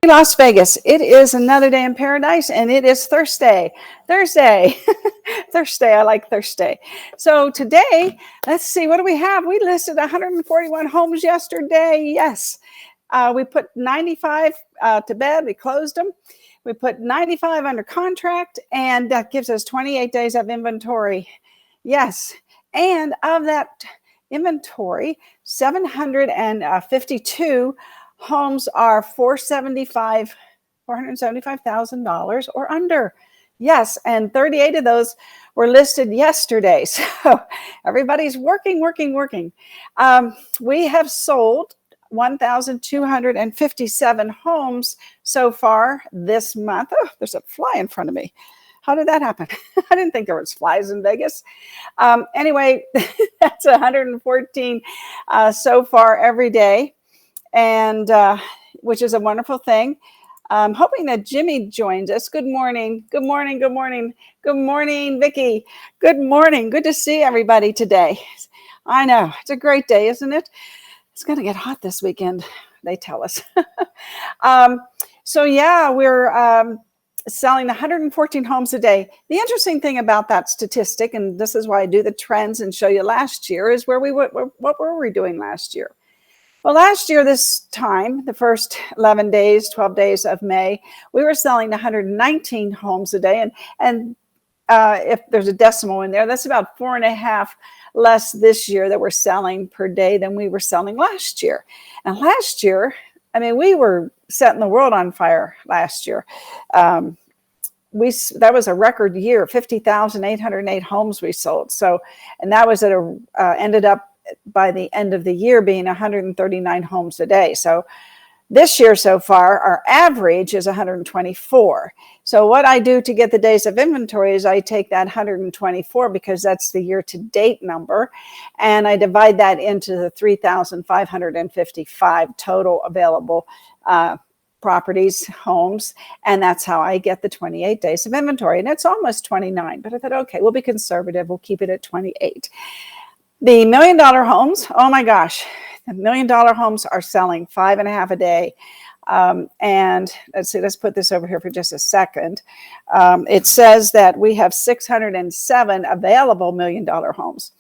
Las Vegas. It is another day in paradise, and it is Thursday. Thursday. Thursday. I like Thursday. So today, let's see, what do we have? We listed 141 homes yesterday. Yes. We put 95 to bed. We closed them. We put 95 under contract, and that gives us 28 days of inventory. Yes. And of that inventory, 752 homes are $475,000 or under. Yes, and 38 of those were listed yesterday. So everybody's working. We have sold 1,257 homes so far this month. Oh, there's a fly in front of me. How did that happen? I didn't think there was flies in Vegas. Anyway, that's 114 so far every day, and which is a wonderful thing. I'm hoping that Jimmy joins us. Good morning. Good morning. Good morning. Good morning, Vicki. Good morning. Good to see everybody today. I know it's a great day, isn't it? It's going to get hot this weekend, they tell us. So yeah, we're selling 114 homes a day. The interesting thing about that statistic, and this is why I do the trends and show you last year, is what were we doing last year? Well, last year, this time, the first 11 days, 12 days of May, we were selling 119 homes a day. And if there's a decimal in there, that's about 4.5 less this year that we're selling per day than we were selling last year. And last year, I mean, we were setting the world on fire last year. That was a record year, 50,808 homes we sold. So, and that was ended up by the end of the year being 139 homes a day. So this year so far, our average is 124. So what I do to get the days of inventory is I take that 124, because that's the year-to-date number, and I divide that into the 3,555 total available properties, homes, and that's how I get the 28 days of inventory. And it's almost 29, but I thought, okay, we'll be conservative. We'll keep it at 28. The $1 million homes, oh my gosh, the $1 million homes are selling 5.5 a day. And let's put this over here for just a second. It says that we have 607 available $1 million homes.